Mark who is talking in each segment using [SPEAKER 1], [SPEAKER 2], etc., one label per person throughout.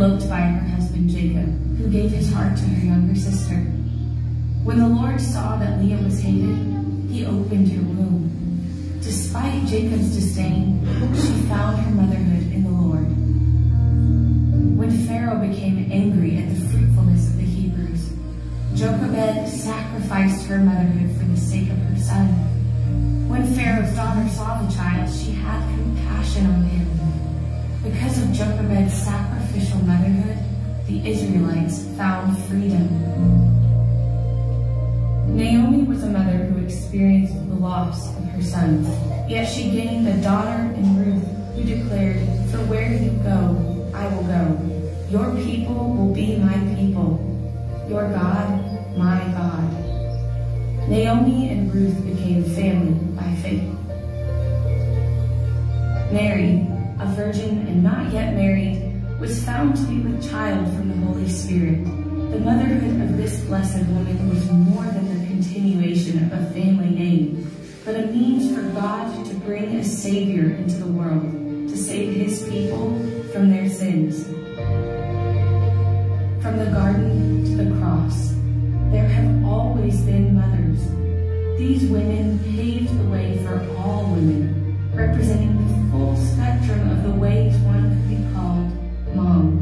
[SPEAKER 1] eloped by her husband Jacob, who gave his heart to her younger sister. When the Lord saw that Leah was hated, he opened her womb. Despite Jacob's disdain, she found her motherhood in the Lord. When Pharaoh became angry at the fruitfulness of the Hebrews, Jochebed sacrificed her motherhood for the sake of her son. When Pharaoh's daughter saw the child, she had compassion on him. Because of Jochebed's sacrificial motherhood, the Israelites found freedom. Naomi was a mother who experienced the loss of her sons, yet she gained a daughter in Ruth who declared, "For where you go, I will go. Your people will be my people. Your God, my God." Naomi and Ruth became family by faith. Mary, a virgin and not yet married, was found to be with child from the Holy Spirit. The motherhood of this blessed woman was more than the continuation of a family name, but a means for God to bring a Savior into the world, to save his people from their sins. From the garden to the cross, there have always been mothers. These women paved the way for all women, representing the full spectrum of the ways one could be called mom.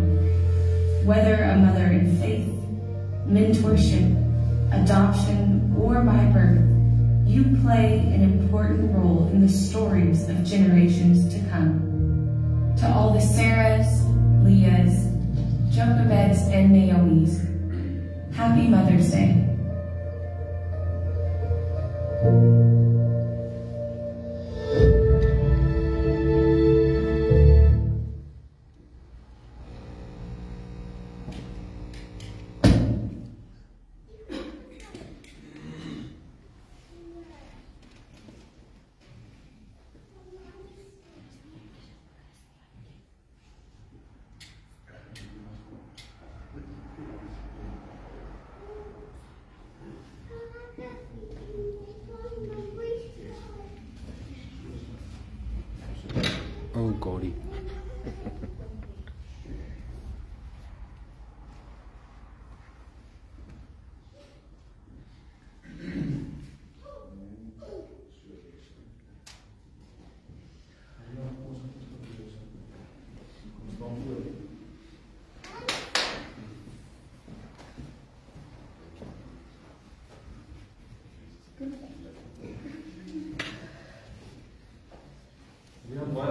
[SPEAKER 1] Whether a mother in faith, mentorship, adoption, or by birth, you play an important role in the stories of generations to come. To all the Sarahs, Leahs, Jochebeds, and Naomis, Happy Mother's Day.
[SPEAKER 2] Oh, Gordy.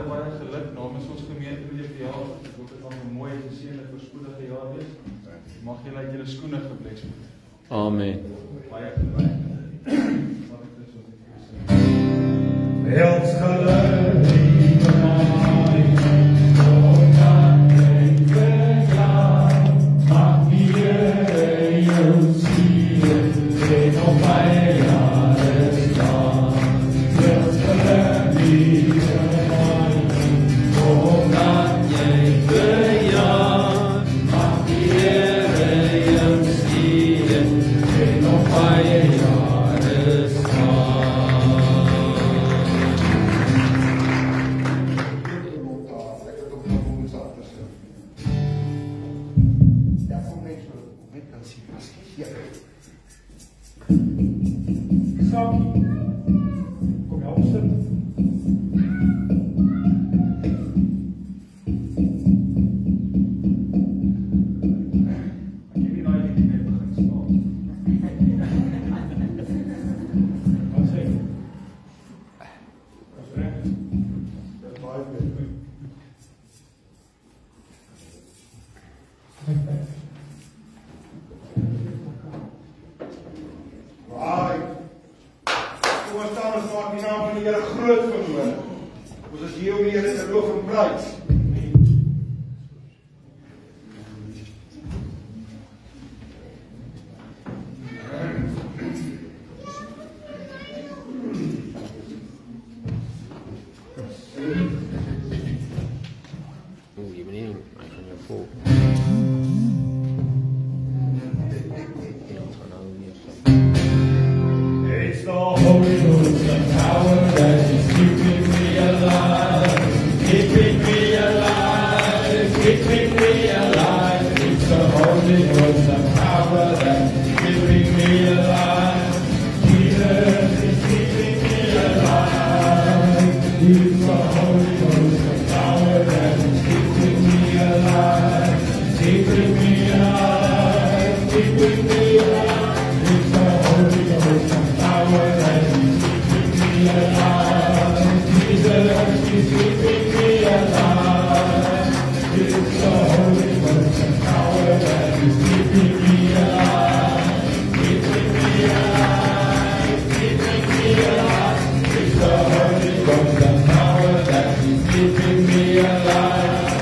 [SPEAKER 3] Baie geluk namens ons gemeente met die verjaardag. Ek hoop dit gaan 'n mooi geseënde voorspoedige jaar wees. Mag julle uit julle skoene gebless word.
[SPEAKER 2] Amen.
[SPEAKER 3] Baie geluk.Els
[SPEAKER 4] geluk, lieve maai, voordat ek verjaar, mag die Here jou seën, en op baie jare staan. Els geluk, lieve maai, voordat jy verjaar, mag die Here jou seën, en op baie jare staan. Sakie, kom jy opsit? Ek het nie daai ding net begin staan. Wat sê jy? Dat is reg. Dat is baie goed. Right. Kom ons staan ons maak die naam van die Here groot vanmôre. Ons is hier om die Here te loof en prys.
[SPEAKER 2] Oeh, je bent hier. Hij kan je vol.
[SPEAKER 4] It's the Holy Ghost, the power that is keeping me alive, keeping me alive, keeping me alive.
[SPEAKER 5] Holy Ghost, the power that's keeping me alive. Jesus is keeping me alive. He's the Holy Ghost, the power that is keeping me alive. Keeping me alive, keeping me alive. It's the Holy Ghost, the power that is keeping me alive. Jesus is keeping me alive. It's the Holy Ghost, the power that is keeping me alive. Keeping me alive, keeping me alive. It's the Holy Ghost, the power that is keeping me alive.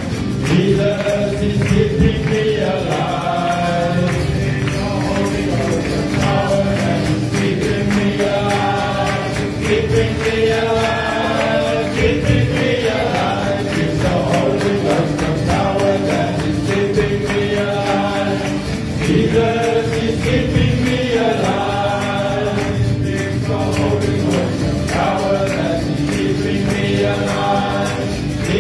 [SPEAKER 5] Jesus is keeping me alive. It's the Holy Ghost, the power that is keeping me alive. Keeping me alive, keeping me alive. It's the Holy Ghost, the power that is keeping me alive. Jesus is keeping me alive. It's the Holy Ghost, the power that is keeping me alive. Keeping me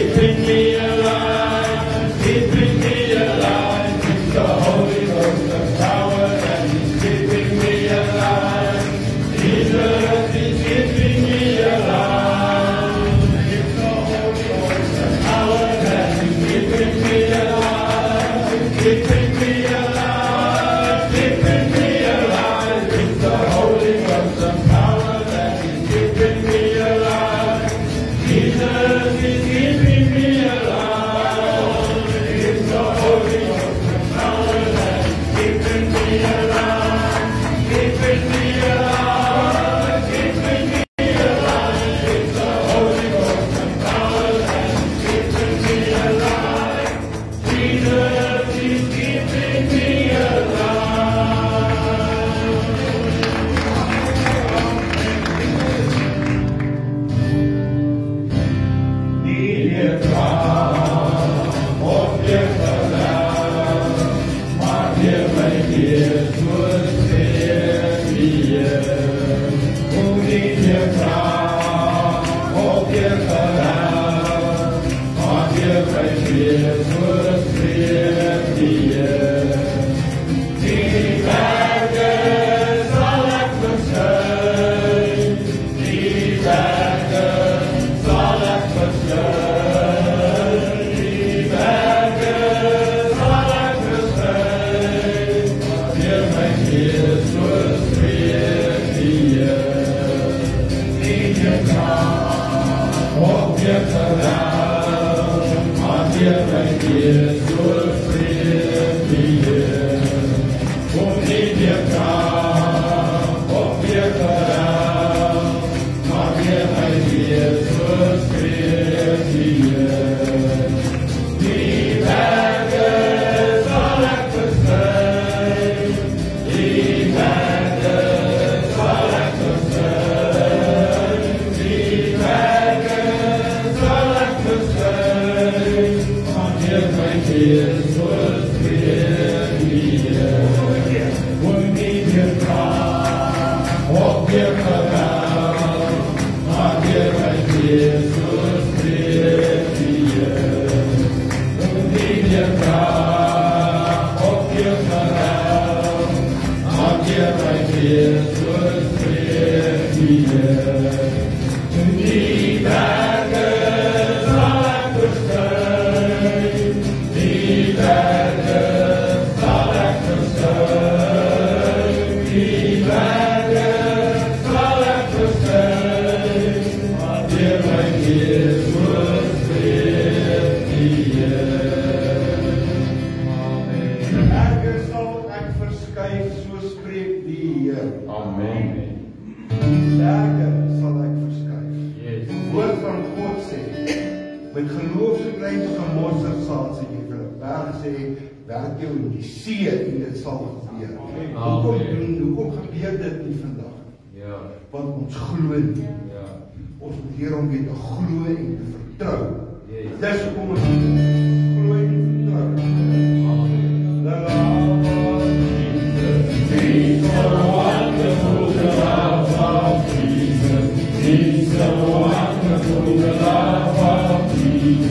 [SPEAKER 5] alive, keeping me alive. It's the Holy Ghost, the power that is keeping me alive. Jesus is keeping me alive. It's the Holy Ghost, the power that is keeping me alive. Keeping me alive, keeping me alive. It's the Holy Ghost, the power that is keeping me alive. Jesus is keeping me alive. It's the Holy Ghost, the power that is keeping me alive. Keeping me alive, keeping me alive. It's the Holy Ghost, the power that is keeping me alive. Jesus is keeping me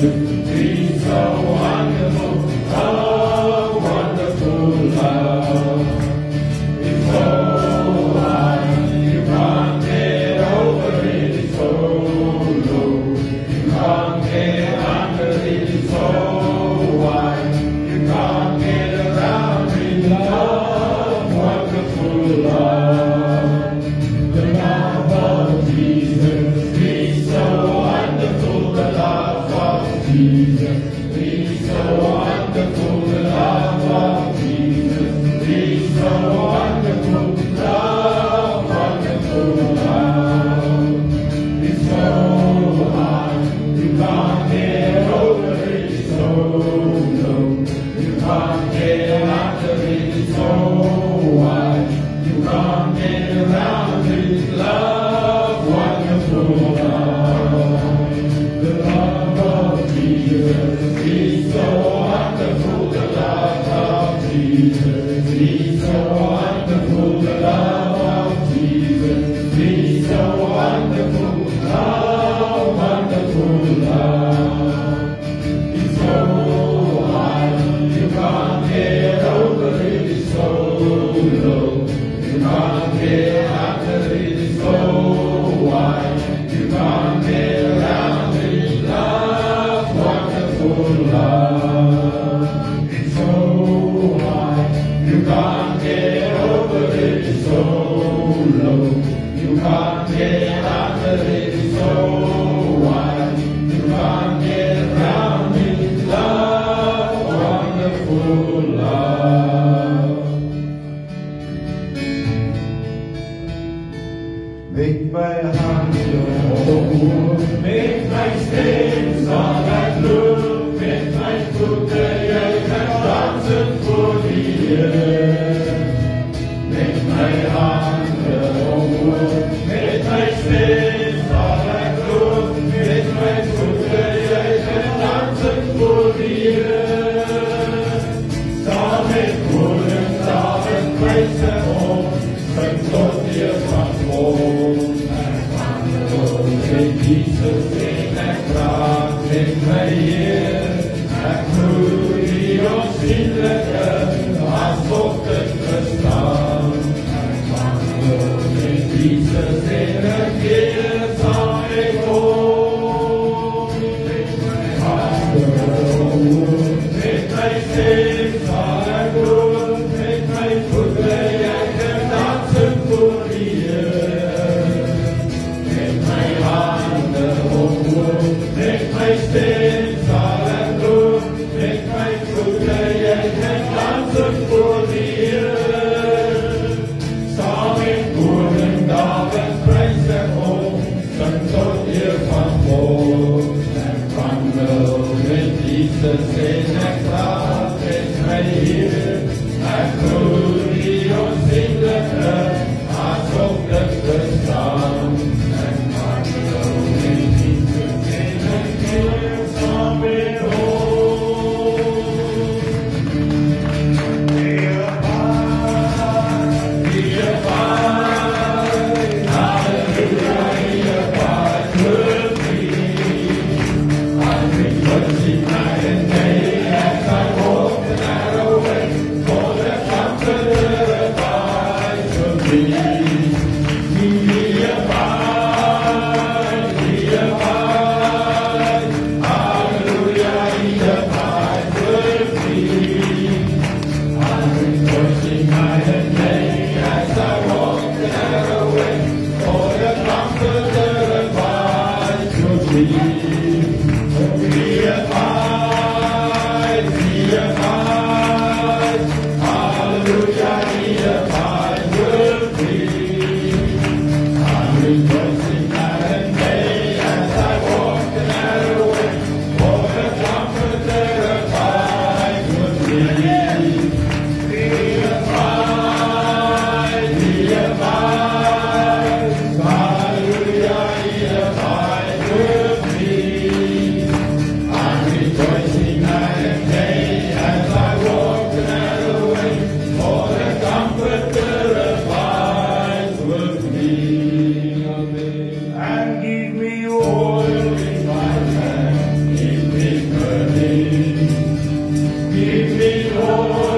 [SPEAKER 5] He's so wonderful, oh, wonderful. can't get out of it, it's so wide. You can't get around it, love, wonderful love. The love of Jesus is so wonderful, the love of Jesus is so wonderful, the love of Jesus is so wonderful, love, wonderful love. It's so high, you can't get over it, it's so low. You can't get after it, it's so wide. You can't get around it, love, wonderful love. It's so high, you can't get over it, it's so low. You can't get after it, it's so wide. You can't get around it, love, wonderful love. Make my heart your make my steps on that look, make my foot the earth and dancing for the earth. Make my heart your make my steps on that look, make my foot the earth and dancing for the earth. Samen kolen, samen prijzen om, zijn tot je van vol. Jesus in a crowd, make my ear, a crudy or sinleke, a spoken verstaan. Jesus in a gear, song ik hoor. Make my heart grow, make my steps are good, make my foot lay I can dance for the earth. Make my heart make my steps are good, make my foot lay I can dance for the earth. Samen koren, dagen prijzen om, zijn tot je van vol. En wandel met Jesus in een kracht, met mij hier. En groei die ons in de kracht, alsof het bestaan. En wandel met Jesus in een kracht, samen hoog. Give me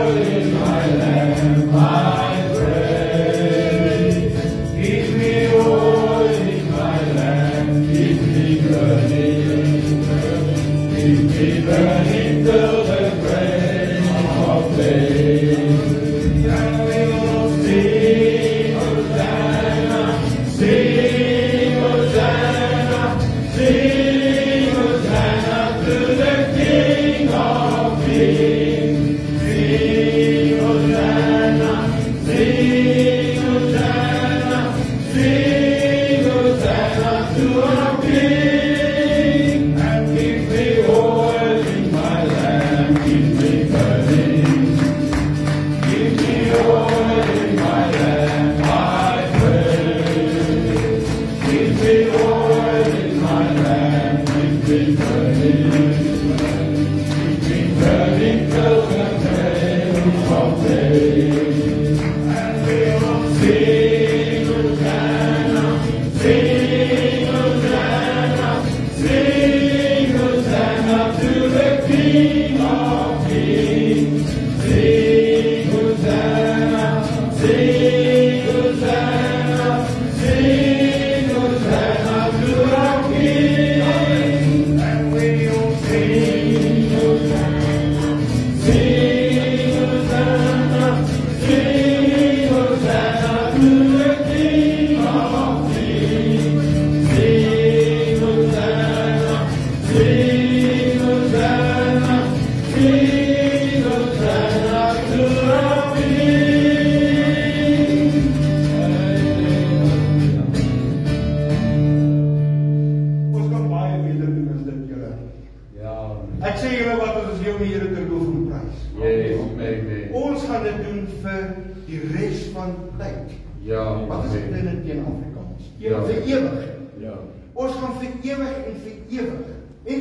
[SPEAKER 4] Ek sê julle wat ons heel die Here te loof en prys.
[SPEAKER 5] Yes, amen.
[SPEAKER 4] Ons gaan dit doen vir die res van tyd.
[SPEAKER 5] Ja,
[SPEAKER 4] Wat is dit
[SPEAKER 5] amen.
[SPEAKER 4] in Afrikaans?
[SPEAKER 5] Ja.
[SPEAKER 4] Vir ewig.
[SPEAKER 5] Ja.
[SPEAKER 4] Ons gaan vir ewig en vir ewig die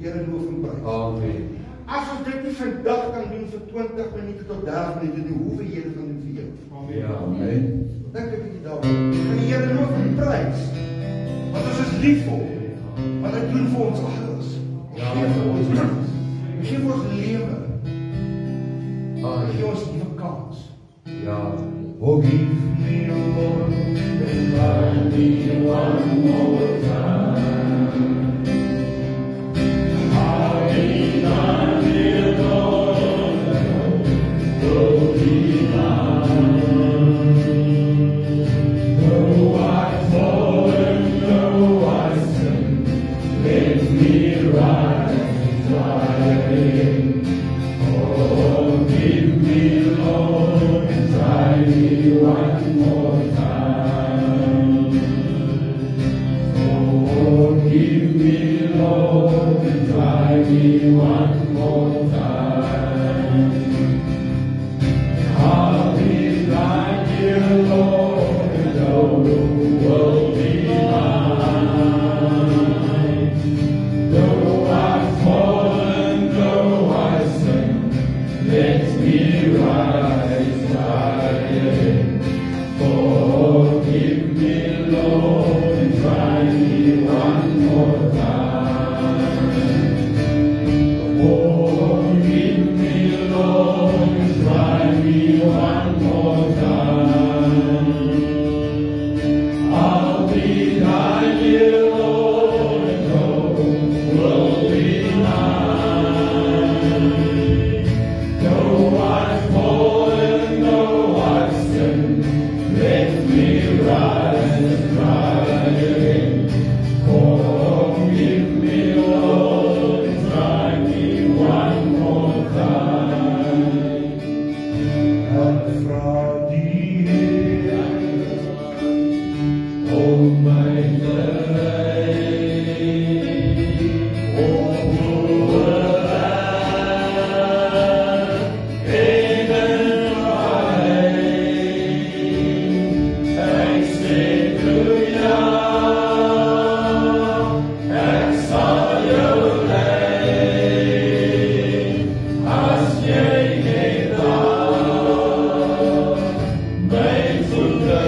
[SPEAKER 4] Here loof en prys.
[SPEAKER 5] Amen.
[SPEAKER 4] As ons dit nie vandag kan doen vir 20 minute tot 30 minute, dan hoe die Here gaan doen vir jou.
[SPEAKER 5] Ja, amen.
[SPEAKER 4] Dink ek bietjie daaroor. En die Here loof en prys. Want ons is lief vir hom. Want hy doen vir ons alles.
[SPEAKER 5] Ja.
[SPEAKER 4] Hy gee vir ons alles. Hy gee vir ons lewe. Hy gee
[SPEAKER 5] Amen.
[SPEAKER 4] ons 'n nuwe kans.
[SPEAKER 5] Ja. Oh, give me a Lord, and find me one more time. I'll be thine, dear Lord, will be thine. Though I fall and though I sin, let me rise again. Oh, give me, Lord, and try me one more time. Oh, give me, Lord, and try me one more time. I'll be thine, dear Lord, and all will be mine. Though I fall and though I sin, let me rise again. Forgive me, Lord, and try me one more time. Forgive me, Lord, and try me one more time. I'll be thine, dear Lord, and all will be mine. Though I fall and though I sin, let me rise and try again. Forgive me, Lord, and try me one more time. En vra die Heer om my te lei, om oorweg en in vallei. Ek sê toe ja, ek sal jou lei, as jy net daar my voete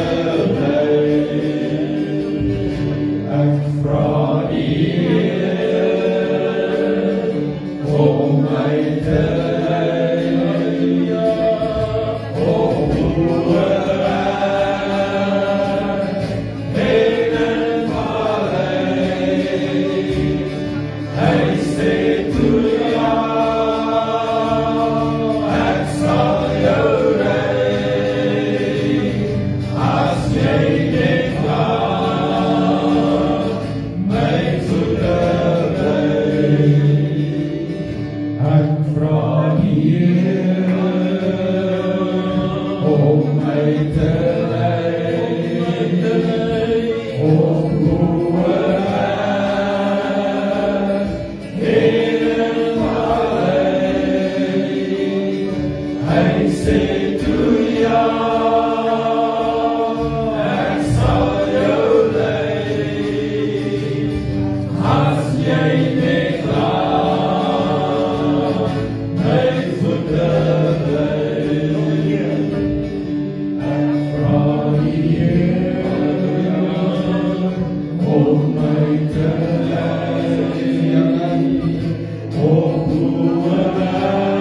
[SPEAKER 5] lei. Ek vra die Heer om my te lei, om oorweg en in vallei. Hy sê toe ja, ek sal jou lei, as jy net daar my voete lei. Ek vra die Heer om my te lei, om oorweg en in vallei. Hy sê toe ja, ek sal jou lei, as jy net daar my voete lei. Ek vra die Heer om my te lei, om oorweg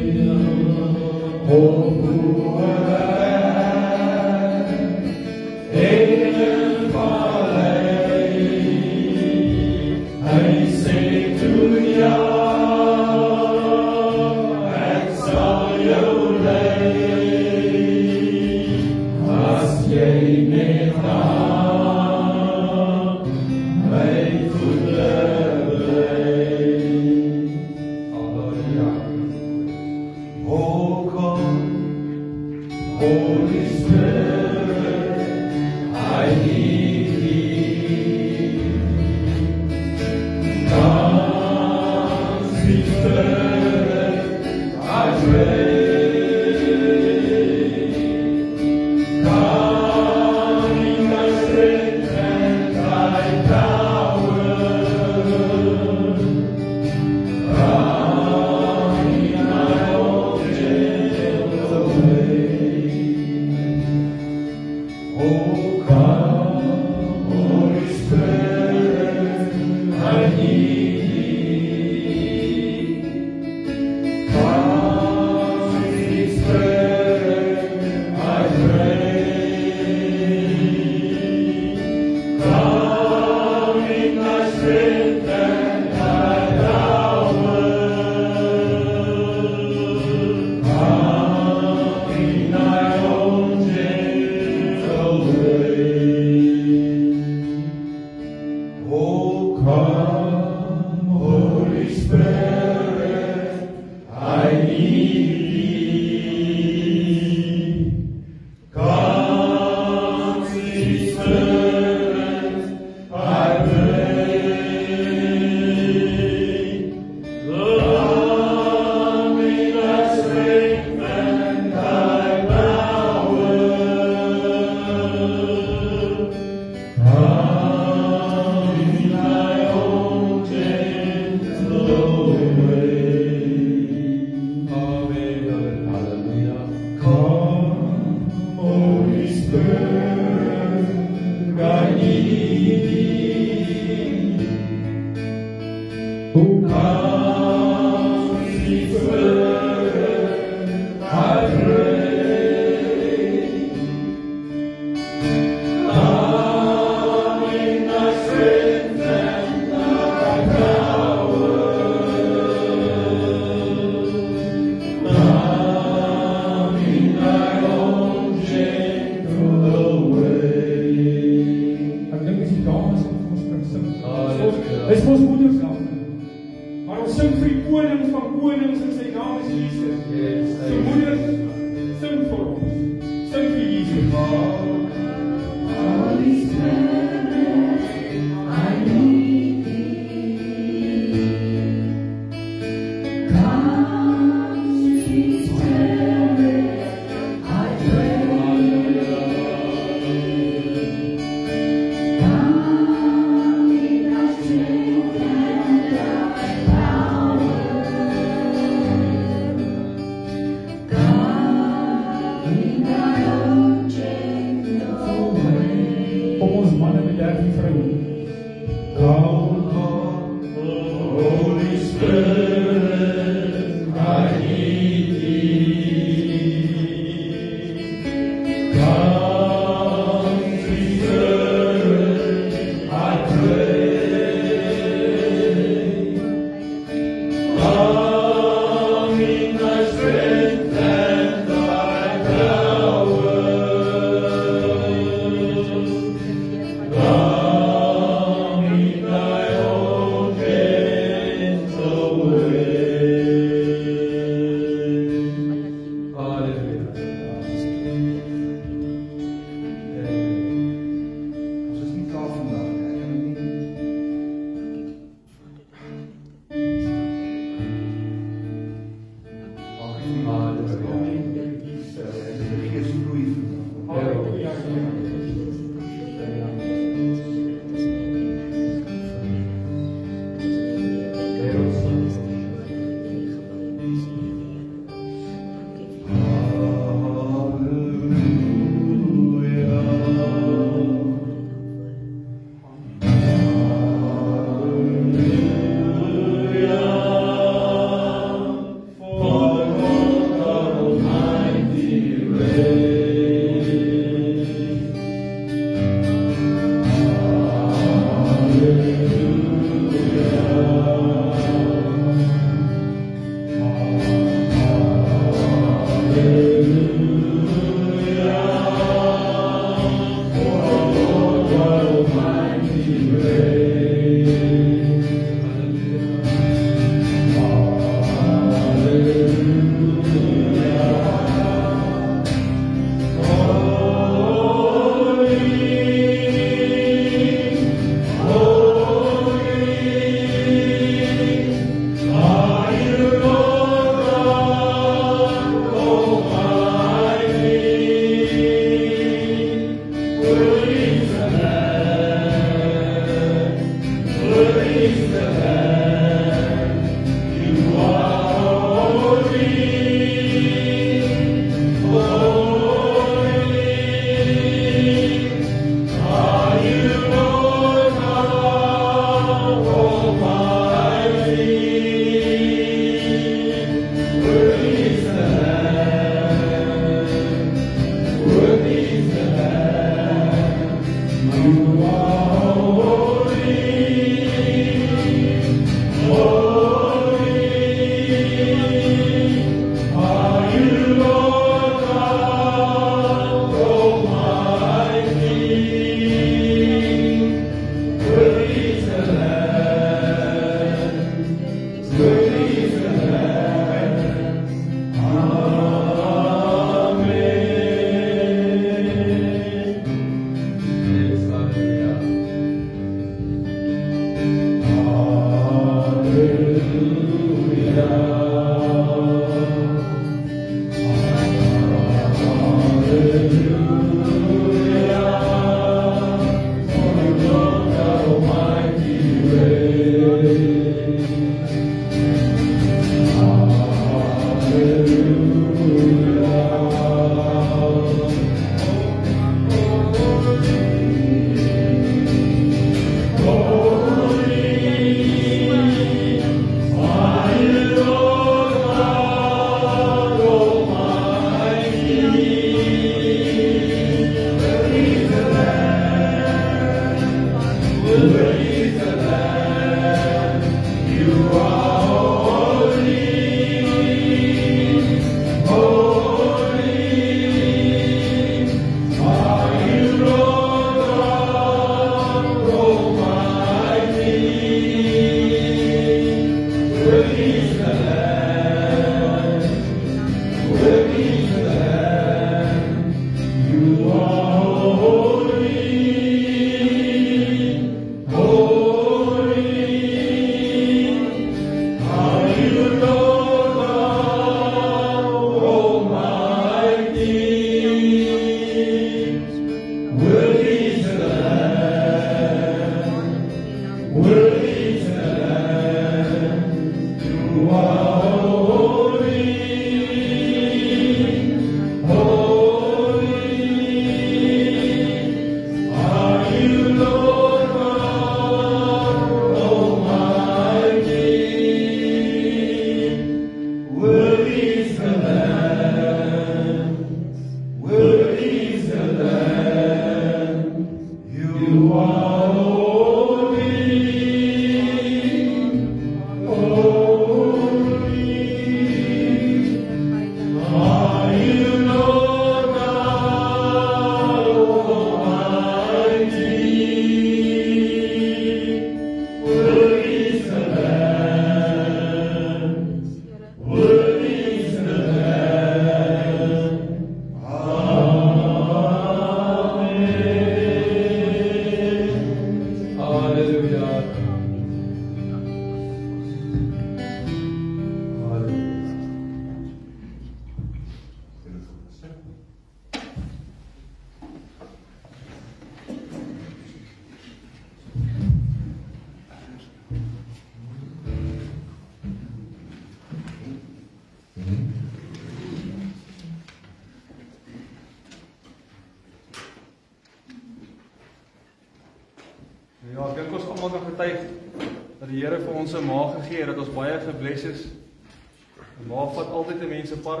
[SPEAKER 3] Here vir ons 'n ma gegee dat ons baie gebless is. 'n Ma vat altyd 'n mens se pad.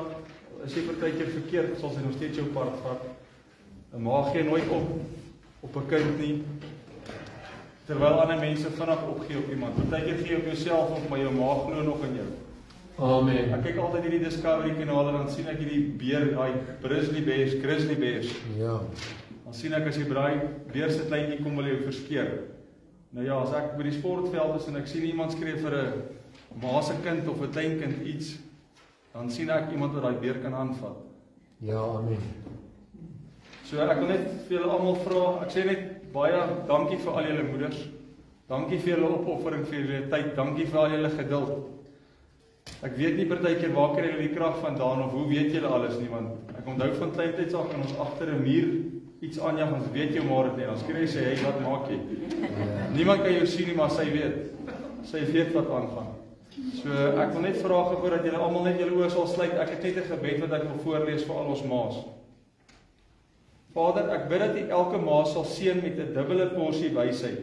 [SPEAKER 3] As jy partykeer verkeerd, sal sy nog steeds jou pad vat. 'n Ma gee nooit op 'n kind nie. Terwyl ander mense vinnig opgee op iemand. Partykeer gee jy op jouself op, maar jou ma glo nog in jou.
[SPEAKER 2] Amen.
[SPEAKER 3] Ek kyk altyd hierdie Discovery kanale, dan sien ek hierdie beer, daai grizzly bears.
[SPEAKER 2] Ja.
[SPEAKER 3] Dan sien ek as jy braai beer se kleintjie kom wil jou verskeer. Nou ja, as ek by die sportveld is en ek sien iemand skree vir 'n ma se kind of 'n kleinkind iets, dan sien ek iemand wat daai beer kan aanvat.
[SPEAKER 2] Ja, amen.
[SPEAKER 3] So ek wil net vir julle almal vra, ek sê net baie dankie vir al julle moeders. Dankie vir julle opoffering, vir julle tyd, dankie vir al julle geduld. Ek weet nie partykeer waar kry julle die krag vandaan of hoe weet julle alles nie, want ek onthou van kleintyds af en ons agter 'n muur iets aanjag, ons weet jou maar dit nie, dan skree sy, hey, wat maak jy? Niemand kan jou sien nie, maar sy weet wat aangaan. So ek wil net vra gou dat julle almal net julle oë sal sluit. Ek het net 'n gebed wat ek wil voorlees vir al ons ma's. Vader, ek bid dat U elke ma sal seën met 'n dubbele porsie wysheid,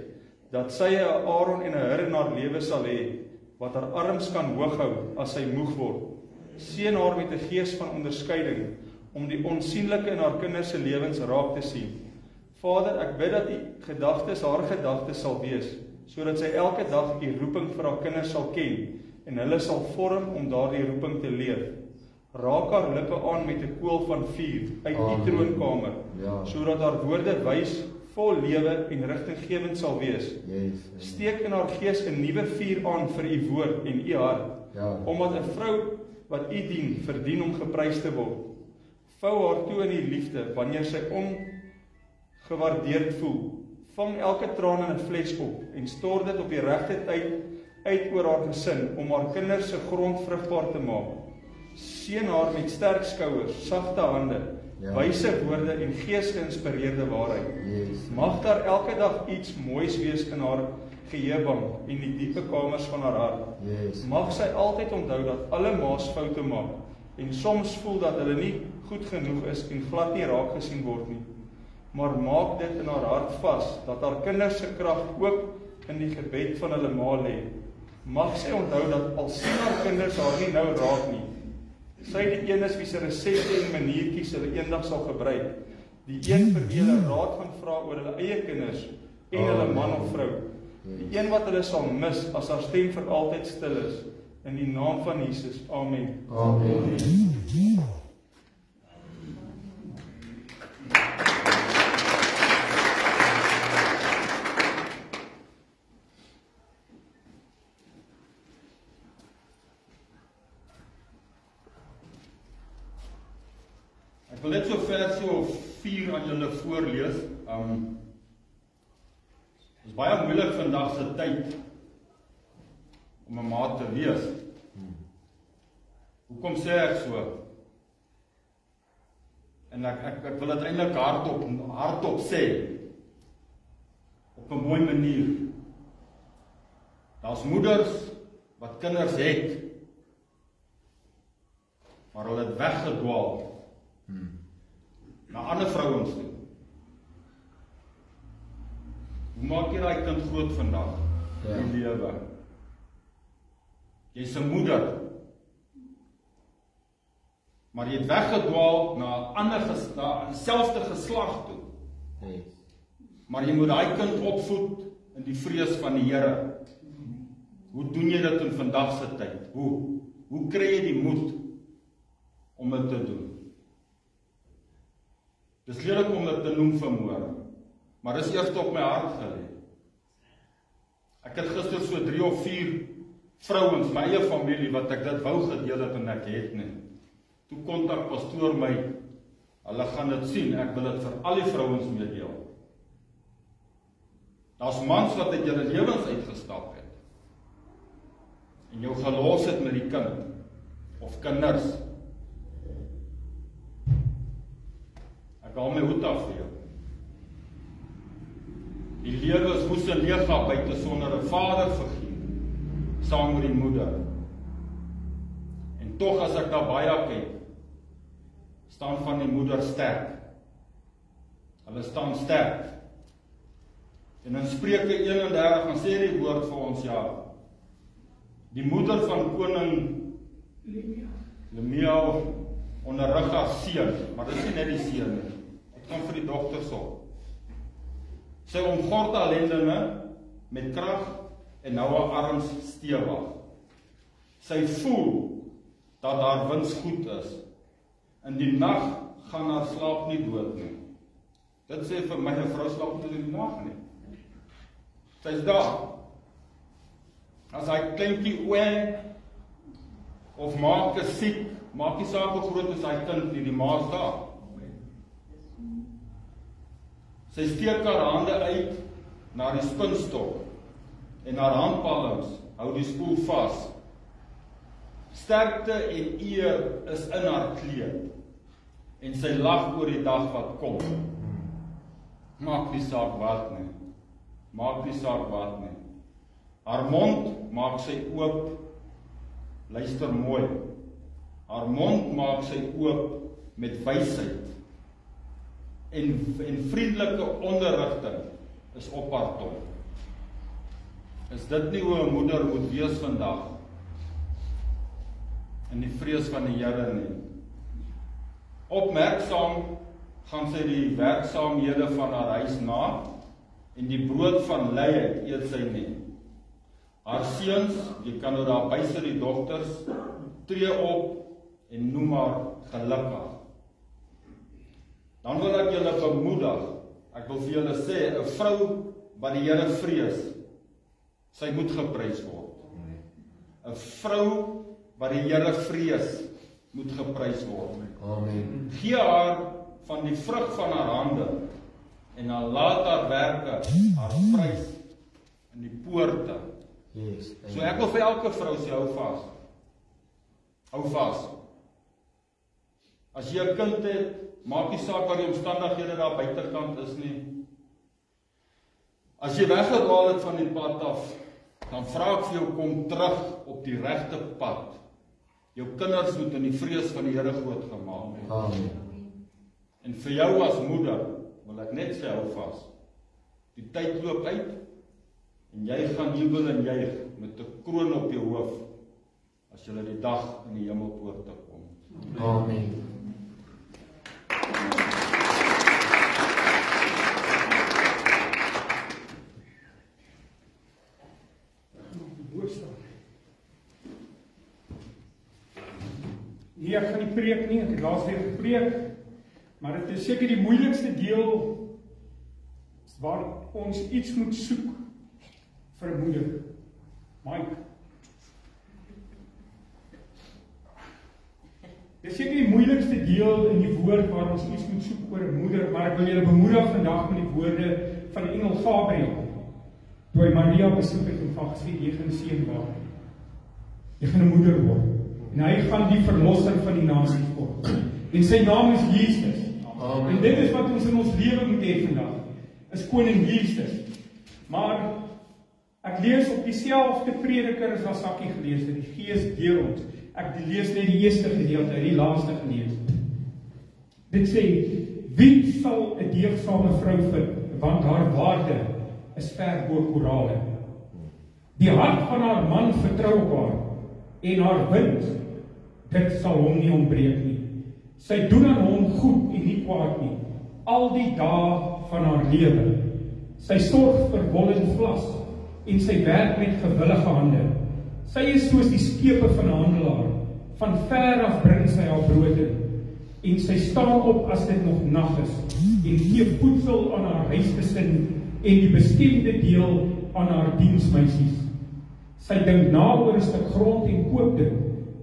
[SPEAKER 3] dat sy 'n Aaron en 'n Hur in haar lewe sal hê, wat haar arms kan hoog hou as sy moeg word. Seën haar met 'n gees van onderskeiding, om die onsienlike in haar kinders se lewens raak te sien. Vader, ek bid dat haar gedagtes sal wees, sodat sy elke dag U roeping vir haar kinders sal ken, en hulle sal vorm om daardie roeping te leef. Raak haar lippe aan met 'n koel van vuur uit U troonkamer, sodat haar woorde wys, vol lewe en rigtinggewend sal wees. Steek in haar gees 'n nuwe vuur aan vir U woord en U hart, omdat 'n vrou wat U dien, verdien om geprys te word. Vou haar toe in U liefde, wanneer sy ongewaardeerd voel. Vang elke traan in 'n fles op, en stort dit op die regte tyd uit oor haar gesin, om haar kinders se grond vrugbaar te maak. Seën haar met sterk skouers, sagte hande, wyse woorde en gees-geïnspireerde waarheid. Mag daar elke dag iets moois wees in haar geheuebank en die diepe kamers van haar hart. Mag sy altyd onthou dat alle ma's foute maak, en soms voel dat hulle nie goed genoeg is en glad nie raak gesien word nie. Maar maak dit in haar hart vas, dat haar kinders se krag ook in die gebed van hulle ma lê. Mag sy onthou dat al sien haar kinders haar nie nou raak nie, sy die een is wie se resepte en maniertjies hulle eendag sal gebruik, die een vir wie hulle raad gaan vra oor hulle eie kinders en hulle man of vrou, die een wat hulle sal mis as haar stem vir altyd stil is, in die naam van Jesus, amen.
[SPEAKER 2] Amen.
[SPEAKER 4] Ek wil net so versie of 4 aan julle voorlees. Dit is baie moeilik vandag se tyd om 'n ma te wees. Hoekom sê ek so? En ek wil dit eintlik hardop sê, op 'n mooi manier. Daar's moeders wat kinders het, maar hulle het weggedwaal na ander vrouens toe. Hoe maak jy daai kind groot vandag in die lewe? Jy's 'n moeder, maar jy het weggedwaal na dieselfde geslag toe. Maar jy moet daai kind opvoed in die vrees van die Here. Hoe doen jy dit in vandag se tyd? Hoe kry jy die moed om dit te doen? Dis lelik om dit te noem vanmôre, maar dis eers op my hart gelê. Ek het gister so 3 of 4 vrouens, my eie familie, wat ek dit wou gedeel het en ek het nie. Toe kontak pastoor my, hulle gaan dit sien, ek wil dit vir al die vrouens meedeel. Daar's mans wat uit julle lewens uitgestap het, en jou gelos het met die kind, of kinders. Ek haal my hoed af vir jou. Die lewe is moes 'n leegap buite sonder 'n vaderfiguur, saam met die moeder. En tog as ek daar baie kyk, staan van die moeder sterk. Hulle staan sterk. En in Spreuke 31 dan sê die woord vir ons, Die moeder van koning Lemuel onderrig haar seun, maar dit is nie net die seun nie. Dit kom vir die dogters op. Sy omgord haar lendene met krag en nou haar arms stewig. Sy voel dat haar wins goed is. In die nag gaan haar slaap nie dood nie. Dit sê vir my, 'n vrou slaap nie in die nag nie. Sy is daar. As hy kleintjie oe of maak is siek, maak nie saak hoe groot is hy kind nie, die ma is daar. Sy steek haar hande uit na die spinstok en haar handpalms hou die spoel vas. Sterkte en eer is in haar kleed en sy lag oor die dag wat kom. Maak nie saak wat nie. Maak nie saak wat nie. Haar mond maak sy oop. Luister mooi. Haar mond maak sy oop met wysheid. En vriendelike onderrigting is op haar tong. Is dit nie hoe 'n moeder moet wees vandag? In die vrees van die Here nie. Opmerksaam gaan sy die werksaamhede van haar huis na en die brood van lyheid eet sy nie. Haar seuns, jy kan nou daar by sy die dogters, tree op en noem haar gelukkig. Dan wil ek julle bemoedig, ek wil vir julle sê, 'n vrou wat die Here vrees, sy moet geprys word. 'n Vrou wat die Here vrees, moet geprys word.
[SPEAKER 2] Amen.
[SPEAKER 4] Gee haar van die vrug van haar hande en dan laat haar werke haar prys in die poorte.
[SPEAKER 2] Yes.
[SPEAKER 4] So ek wil vir elke vrou sê, hou vas. Hou vas. As jy 'n kind het, maak nie saak wat die omstandighede daar buitekant is nie. As jy weggedwaal het van die pad af, dan vra ek vir jou, kom terug op die regte pad. Jou kinders moet in die vrees van die Here grootgemaak word.
[SPEAKER 2] Amen.
[SPEAKER 4] En vir jou as moeder, wil ek net sê, hou vas. Die tyd loop uit, en jy gaan jubel en juig met 'n kroon op jou hoof, as jy die dag in die hemelpoorte kom.
[SPEAKER 2] Amen.
[SPEAKER 5] Nee, ek gaan nie preek nie, ek het laas weer gepreek, maar dit is seker die moeilikste deel waar ons iets moet soek vir 'n moeder. Mike. Dit is seker die moeilikste deel in die woord waar ons iets moet soek oor 'n moeder, maar ek wil julle bemoedig vandag met die woorde van die engel Gabriël. Toe hy Maria besoek het en van gesê, jy gaan 'n seun baar. Jy gaan 'n moeder word. En hy gaan die verlosser van die nasies word. En sy naam is Jesus.
[SPEAKER 2] Amen.
[SPEAKER 5] En dit is wat ons in ons lewe moet hê vandag. Is koning Jesus. Maar ek lees op dieselfde prediker as wat Sakkie gelees het. Die Gees deur ons. Ek lees net die eerste gedeelte, die laaste gelees. Dit sê, wie sal 'n deegsame vrou vind, want haar waarde is ver bo korale. Die hart van haar man vertrou op haar, en haar wind, dit sal hom nie ontbreek nie. Sy doen aan hom goed en nie kwaad nie, al die dae van haar lewe. Sy sorg vir wol en vlas, en sy werk met gewillige hande. Sy is soos die skepe van 'n handelaar, van ver af bring sy haar brood in, en sy staan op as dit nog nag is, en gee voedsel aan haar huisgesin, en die bestemde deel aan haar diensmeisies. Sy dink na oor 'n stuk grond en koop dit,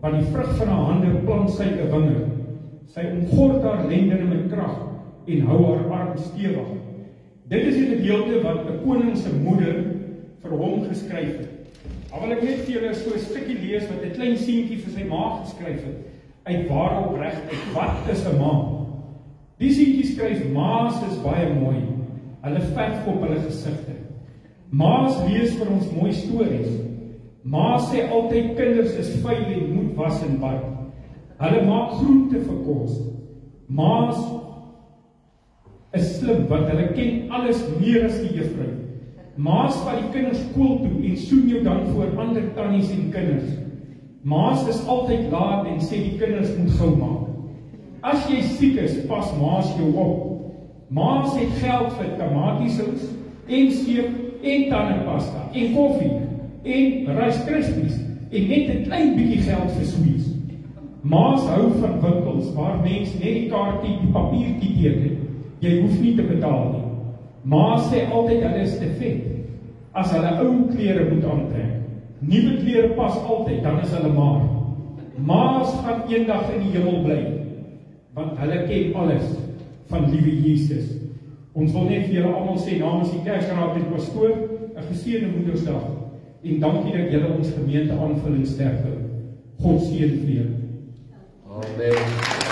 [SPEAKER 5] want die vrug van haar hande plant sy 'n wingerd. Sy omgord haar lendene met krag en hou haar arm stewig. Dit is die gedeelte wat 'n koning se moeder vir hom geskryf het. Al wil ek net vir julle so 'n stukkie lees wat 'n klein seentjie vir sy ma geskryf het, uit waar opreg uit. Wat is 'n ma? Die seentjie skryf, ma's is baie mooi. Hulle verf op hulle gesigte. Ma's lees vir ons mooi stories. Ma sê altyd kinders is vuil en moet was en bad. Hulle maak groente vir kos. Ma's is slim want hulle ken alles meer as die juffrou. Maas vat die kinders skool toe en soen jou dan voor ander tannies en kinders. Maas is altyd laat en sê die kinders moet gou maak. As jy siek is, pas maas jou op. Maas het geld vir tomatiesous en seep en tandepasta en koffie en Rice Krispies en net 'n klein bietjie geld vir sweets. Maas hou van winkels waar mense net die kaartjie, die papiertjie teken. Jy hoef nie te betaal nie. Maas sê altyd hulle is te vet as hulle ou klere moet aantrek. Nuwe klere pas altyd, dan is hulle maar. Maas gaan eendag in die hemel bly, want hulle ken alles van liewe Jesus. Ons wil net vir julle almal sê namens die Kerkraad en pastoor 'n geseënde Moedersdag en dankie dat julle ons gemeente aanvul en sterk hou. God seën vir julle.
[SPEAKER 2] Amen.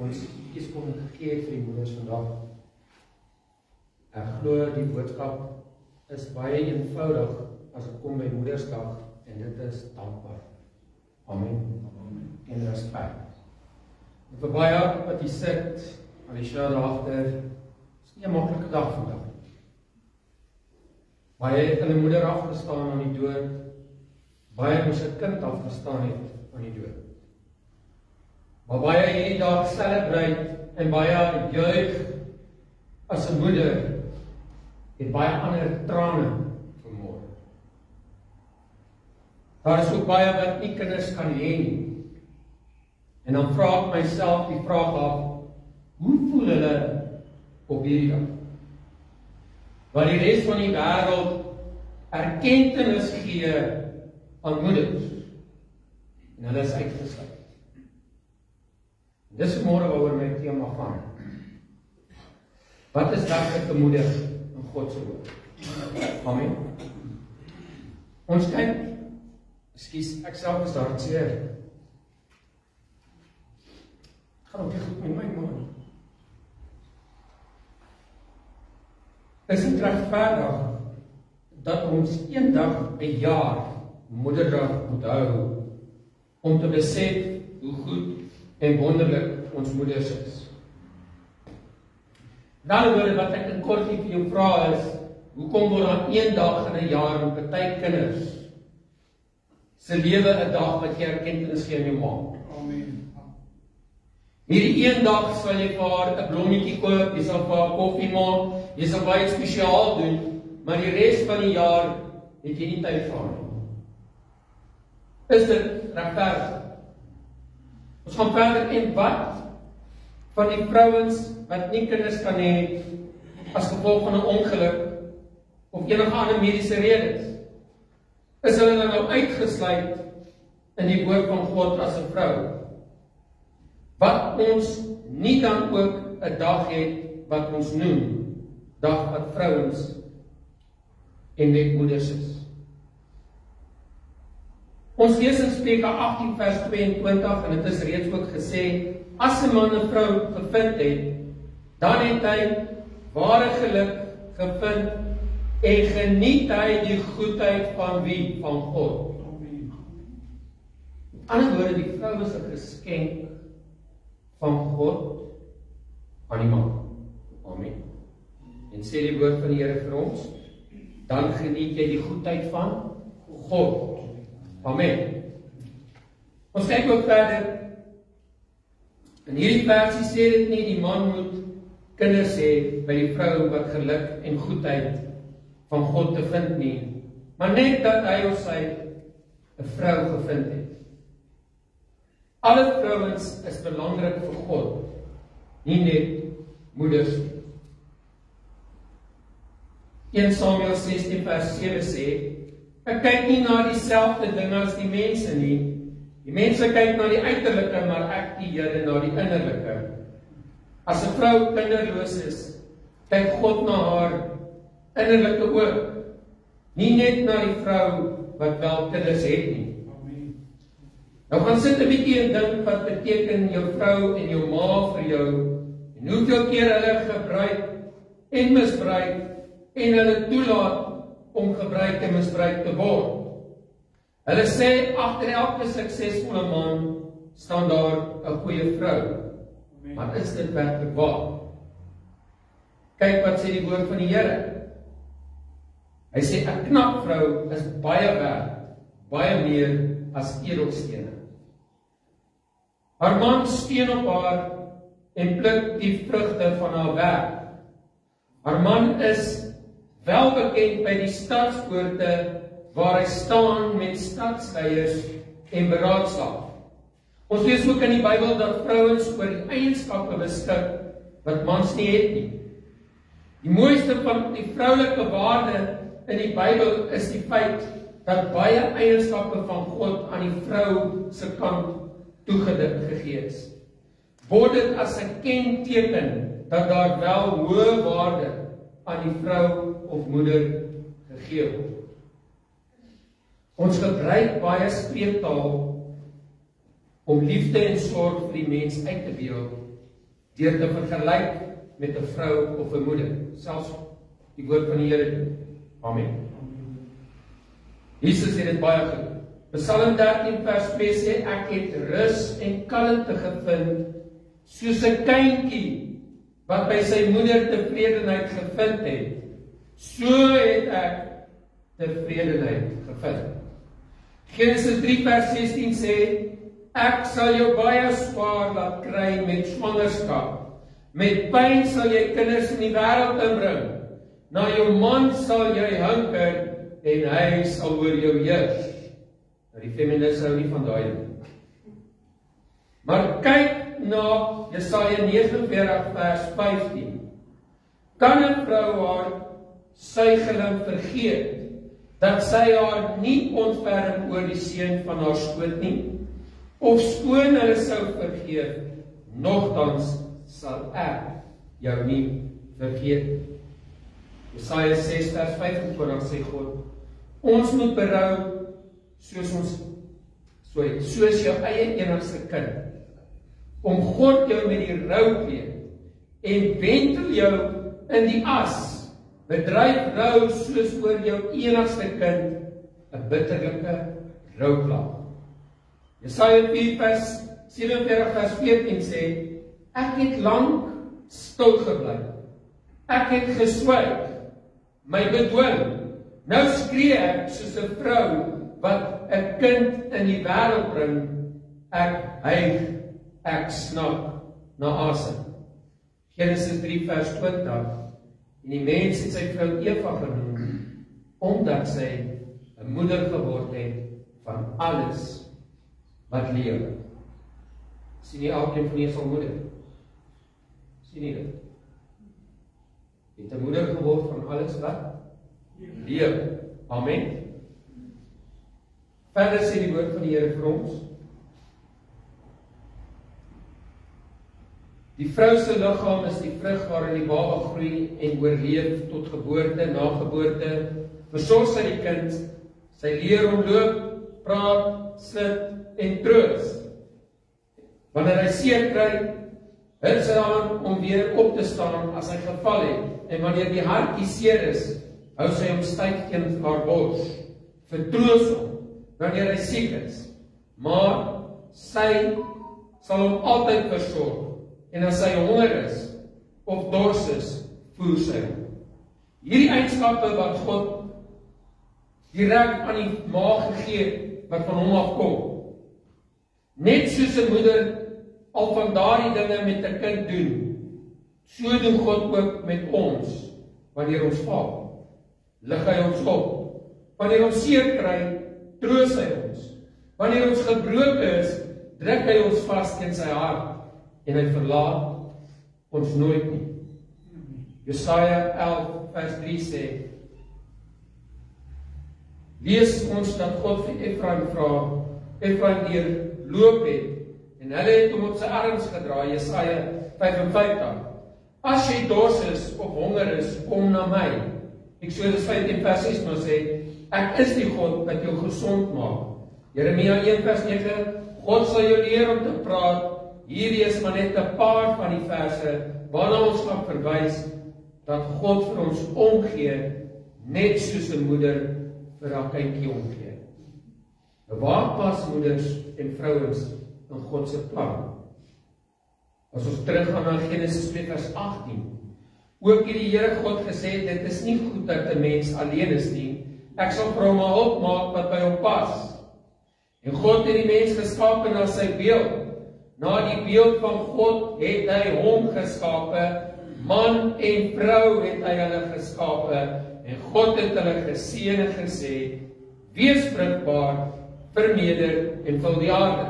[SPEAKER 6] ons iets kon gegee het vir die moeders vandag. Ek glo die boodskap is baie eenvoudig as dit kom by Moedersdag, en dit is dankbaar. Amen. En respek. En vir baie wat hier sit, Alicia daarachter, is nie 'n maklike dag vandag. Baie het hulle moeder afgestaan aan die dood, baie moes 'n kind afgestaan het aan die dood. Maar baie hierdie dag celebrate en baie juig as 'n moeder, het baie ander trane vermoor. Daar is ook baie wat nie kinders kan hê nie. En dan vra ek myself die vraag af, hoe voel hulle op hierdie dag? Waar die res van die wêreld erkentenis gee aan moeders, en hulle is uitgesluit. Dis môre waaroor my tema gaan. Wat is werklik 'n moeder in God se woord? Amen. Ons kyk, ek self is daar seer. Gaan ook nie goed met my man. Is dit regverdig dat ons eendag 'n jaar Moederdag moet hou om te besef hoe goed en wonderlik ons moeders is? Dan wat ek in kort vir jou vra is, hoekom word dan een dag in 'n jaar met party kinders se lewe 'n dag wat jy erkenning gee aan jou ma? Amen. Hierdie een dag sal jy vir haar 'n blommetjie koop, jy sal vir haar koffie maak, jy sal baie spesiaal doen, maar die res van die jaar het jy nie tyd vir haar nie. Is dit regverdig? Ons gaan verder, en wat van die vrouens wat nie kinders kan hê as gevolg van 'n ongeluk of enige ander mediese redes? Is hulle nou uitgesluit in die woord van God as 'n vrou? Wat ons nie dan ook 'n dag het wat ons noem dag wat vrouens en net moeders is. Ons lees in Spreuke 18 vers 22, en dit is reeds ook gesê, as 'n man 'n vrou gevind het, dan het hy ware geluk gevind en geniet hy die goedheid van wie? Van God. Amen. Met ander woorde, die vrou is 'n geskenk van God aan die man. Amen. En sê die woord van die Here vir ons, dan geniet jy die goedheid van God. Amen. Ons kyk ook verder. In hierdie versie sê dit nie die man moet kinders hê by die vrou wat geluk en goedheid van God te vind nie, maar net dat hy of sy 'n vrou gevind het. Alle vrouens is belangrik vir God, nie net moeders nie. 1 Samuel 16 vers 7 sê, ek kyk nie na dieselfde dinge as die mense nie. Die mense kyk na die uiterlike, maar ek die Here na die innerlike. As 'n vrou kinderloos is, kyk God na haar innerlike oog, nie net na die vrou wat wel kinders het nie. Nou gaan sit 'n bietjie en dink wat beteken jou vrou en jou ma vir jou, en hoeveel keer hulle gebruik en misbruik, en hulle toelaat om gebruik en misbruik te word. Hulle sê, agter elke suksesvolle man staan daar 'n goeie vrou. Maar is dit werklik waar? Kyk wat sê die woord van die Here. Hy sê, 'n knap vrou is baie werd, baie meer as edelstene. Haar man steun op haar en pluk die vrugte van haar werk. Haar man is wel bekend by die stadspoorte waar hy staan met stadsleiers en beraadslaag. Ons lees ook in die Bybel dat vrouens oor die eienskappe beskik wat mans nie het nie. Die mooiste van die vroulike waarde in die Bybel is die feit dat baie eienskappe van God aan die vrou se kant toegegee is. Word dit as 'n kenteken dat daar wel hoë waarde aan die vrou of moeder gegee word. Ons gebruik baie spreektaal om liefde en sorg vir die mens uit te beeld, deur te vergelyk met 'n vrou of 'n moeder, selfs die woord van die Here doen. Amen. Jesus het dit baie goed. Psalm 13 vers 2 sê, ek het rus en kalmte gevind, soos 'n kindjie wat by sy moeder tevredenheid gevind het. So het ek tevredenheid gevind. Genesis 3 vers 16 sê, ek sal jou baie swaar laat kry met swangerskap. Met pyn sal jy kinders in die wêreld inbring. Na jou man sal jy hunker en hy sal oor jou heers. Nou die feministe hou nie van daai nie. Maar kyk na Jesaja 49 vers 15. Kan 'n vrou haar suigeling vergeet, dat sy haar nie ontferm oor die seun van haar skoot nie? Of skoon hulle sou vergeet, nogtans sal ek jou nie vergeet. Jesaja 6 vers 25 sê God, ons moet berou soos jou eie enigste kind, om God jou met die roukleed en wentel jou in die as, bedryf rou soos oor jou enigste kind, 'n bitterlike rouklag. Jesaja 4 vers 47 vers 14 sê, ek het lank stil gebly, ek het geswyg, my bedwing, nou skree ek soos 'n vrou wat 'n kind in die wêreld bring, ek hyg, ek snak na asem. Genesis 3 vers 20, en die mens het sy vrou Eva genoem, omdat sy 'n moeder geword het van alles wat lewe. Sien nie elkeen van julle sal moeder? Sien nie dit? Het 'n moeder geword van alles wat lewe. Amen. Verder sê die woord van die Here vir ons, die vrou se liggaam is die vrug waarin die baba groei en oorleef tot geboorte, na geboorte, versorg sy die kind, sy leer hom loop, praat, sit en troos. Wanneer hy seer kry, help sy aan om weer op te staan as hy geval het, en wanneer die hartjie seer is, hou sy hom styf teen haar bors, vertroos hom wanneer hy siek is, maar sy sal hom altyd versorg, en as hy honger is of dors is, voer sy hom. Hierdie eienskappe wat God direk aan die maag gegee het, wat van hom afkom, net soos 'n moeder al van daardie dinge met 'n kind doen, so doen God ook met ons, wanneer ons val, lig hy ons op, wanneer ons seer kry, troos hy ons, wanneer ons gebroken is, druk hy ons vas teen sy hart, en hy verlaat ons nooit nie. Jesaja 11 vers 3 sê, lees ons dat God vir Efraim vra, Efraim deurloop het, en hulle het hom op sy arms gedra, Jesaja 55. As jy dors is of honger is, kom na my. Eksodus 15 vers 6 maar sê, ek is die God wat jou gesond maak. Jeremia 1 vers 9, God sal jou leer om te praat. Hierdie is maar net 'n paar van die verse, waarna ons gaan verwys, dat God vir ons omgee, net soos 'n moeder vir haar kindjie omgee. Waar pas moeders en vrouens in God se plan? As ons teruggaan na Genesis 2 vers 18, ook het die Here God gesê, dit is nie goed dat 'n mens alleen is nie, ek sal vir hom 'n hulp maak wat by hom pas. En God het die mens geskape na sy beeld, na die beeld van God het hy hom geskape, man en vrou het hy hulle geskape, en God het hulle geseën en gesê, wees vrugbaar, vermeerder en vul die aarde.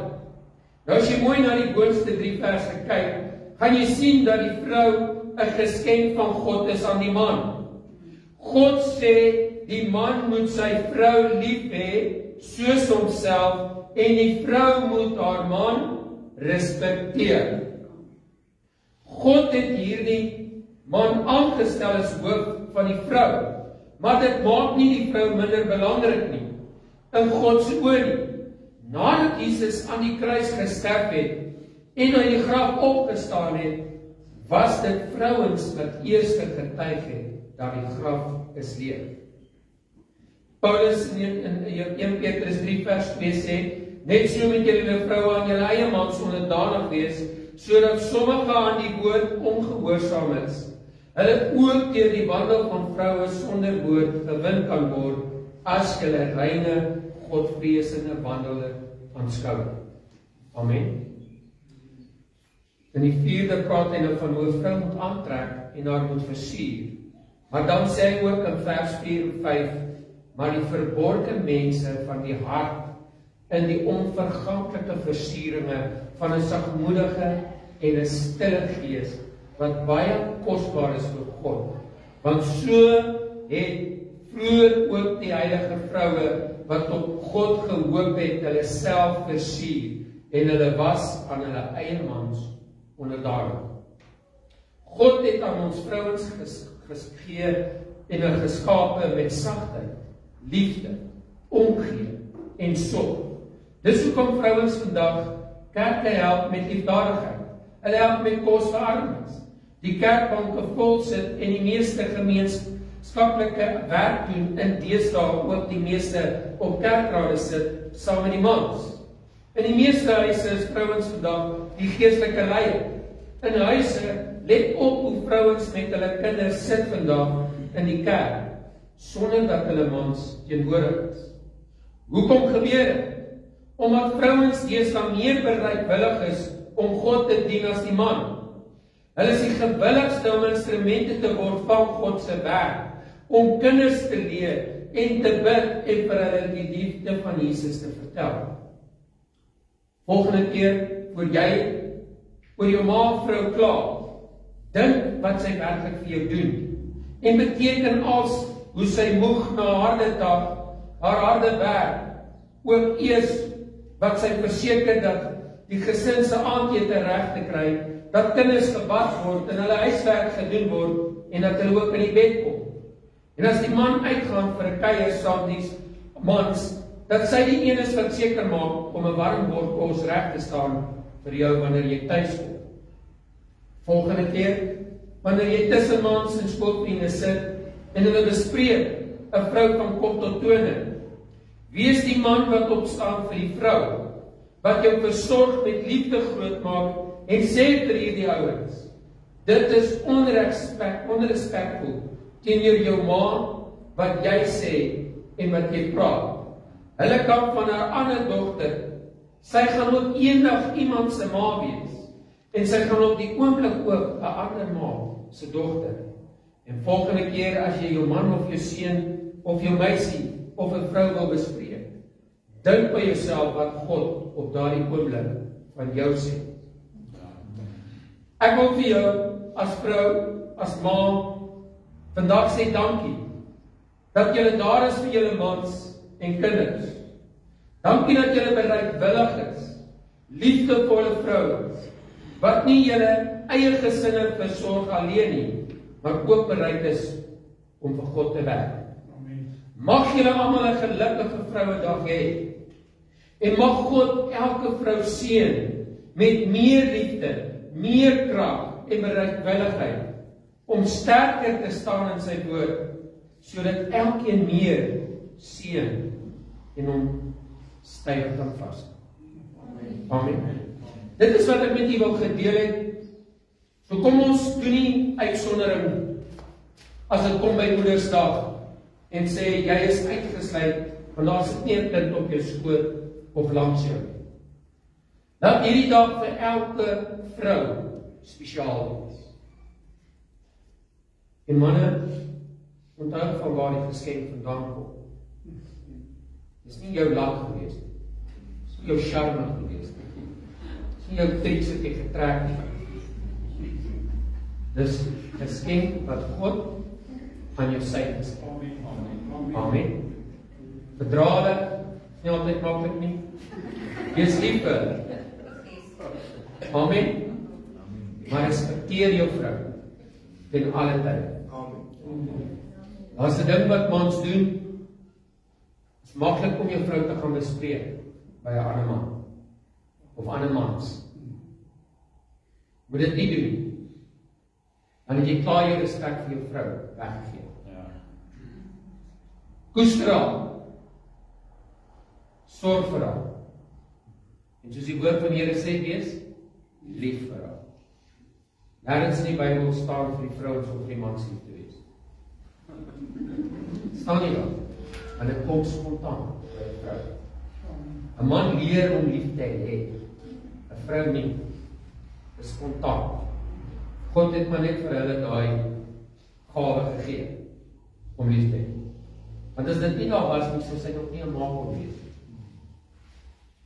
[SPEAKER 6] Nou as jy mooi na die boonste 3 verse kyk, gaan jy sien dat die vrou 'n geskenk van God is aan die man. God sê, die man moet sy vrou lief hê, soos homself, en die vrou moet haar man respekteer. God het hierdie man aangestel as hoof van die vrou, maar dit maak nie die vrou minder belangrik nie, in God se oë nie. Nadat Jesus aan die kruis gesterf het, en uit die graf opgestaan het, was dit vrouens wat eers getuig het dat die graf is leeg. Paulus in 1 Petrus 3 vers 2 sê, net so moet julle vroue aan julle eie mans onderdanig wees, sodat sommige aan die woord ongehoorsaam is, hulle ook deur die wandel van vroue sonder woord gewin kan word, as julle reine, godvreesende wandel aanskou. Amen. In die 4de praat hy nou van hoe 'n vrou moet aantrek en haar moet versier. Maar dan sê hy ook in vers 4 en 5, maar die verborgde mense van die hart in die onverganklike versieringe van 'n sagmoedige en 'n stille gees, wat baie kosbaar is vir God. Want so het vroeër ook die heilige vroue wat op God gehoop het, hulle self versier en hulle was aan hulle eie mans onderdanig. God het aan ons vrouens gegee en geskape met sagtheid, liefde, omgee en sorg. Dis hoekom vrouens vandag kerke help met liefdadigheid. Hulle help met kos vir armes. Die kerkbanke vol sit en die meeste gemeenskaplike werk doen, in deesdae ook die meeste op kerkrade sit saam met die mans. In die meeste huise is vrouens vandag die geestelike leier. In huise, let op hoe vrouens met hulle kinders sit vandag in die kerk, sonder dat hulle mans teenwoordig is. Hoekom gebeur dit? Omdat vrouens deesdae meer bereidwillig is om God te dien as die man. Hulle is die gewilligste om instrumente te word van God se werk, om kinders te leer en te bid en vir hulle die liefde van Jesus te vertel. Volgende keer, voor jy oor jou ma-vrou klaar, dink wat sy werklik vir jou doen, en beteken als hoe sy moeg na harde dag, haar harde werk, ook eers wat sy verseker dat die gesin se aandete reg te kry, dat kinders gebad word en hulle huiswerk gedoen word, en dat hulle ook in die bed kom. En as die man uitgaan vir 'n kuier saam die mans, dat sy die een is wat seker maak om 'n warm bord kos reg te staan vir jou wanneer jy tuis kom. Volgende keer, wanneer jy tussen mans en skoolvriende sit en hulle bespreek 'n vrou van kop tot tone, wees die man wat opstaan vir die vrou, wat jou versorg met liefde grootmaak en sê vir hierdie ouens, dit is onrespekvol teenoor jou ma, wat jy sê en wat jy praat. Hulle kan van haar ander dogter, sy gaan ook eendag iemand se ma wees, en sy gaan op die oomblik ook 'n ander ma se dogter. En volgende keer as jy jou man of jou seun of jou meisie of 'n vrou wil bespreek, dink by jouself wat God op daardie oomblik van jou sê. Ek wil vir jou as vrou, as ma, vandag sê dankie dat julle daar is vir julle mans en kinders. Dankie dat julle bereidwillig is, liefdevolle vrouens, wat nie julle eie gesinne versorg alleen nie, maar ook bereid is om vir God te werk. Mag julle almal 'n gelukkige vrouedag hê, en mag God elke vrou seën met meer liefde, meer krag en bereidwilligheid om sterker te staan in sy woord, sodat elkeen meer seën en hom styf kan vas. Amen. Dit is wat ek met u wil gedeel het. So kom ons doen nie uitsondering as dit kom by Moedersdag en sê jy is uitgesluit want daar sit nie 'n kind op jou skoot of langs jou. Laat hierdie dag vir elke vrou spesiaal wees. En manne, onthou van waar die geskenk vandaan kom. Dis nie jou lag gewees nie. Dis nie jou charme gewees nie. Dis nie jou triks wat jy getrek nie. Dis 'n geskenk wat God aan jou sy is. Amen. Verdra hulle, nie altyd maklik nie. Wees lief vir hulle. Amen. Maar respekteer jou vrou ten alle tye. Daar's 'n ding wat mans doen. Dit is maklik om jou vrou te gaan bespreek by 'n ander man of ander mans. Moet dit nie doen nie. dan het jy klaar jou respek vir jou vrou weggegee.
[SPEAKER 4] Ja.
[SPEAKER 6] Koester haar. Sorg vir haar. En soos die woord van die Here sê, wees lief vir haar. Nêrens in die Bybel staan vir die vrouens of vir die mans lief te wees. Staan nie daar. En dit kom spontaan by 'n vrou. 'n Man leer om lief te hê. 'n Vrou nie. Dit is spontaan. God het maar net vir hulle daai gawe gegee om lief te hê. Want as dit nie daar was nie, sou sy nog nie 'n ma kon wees.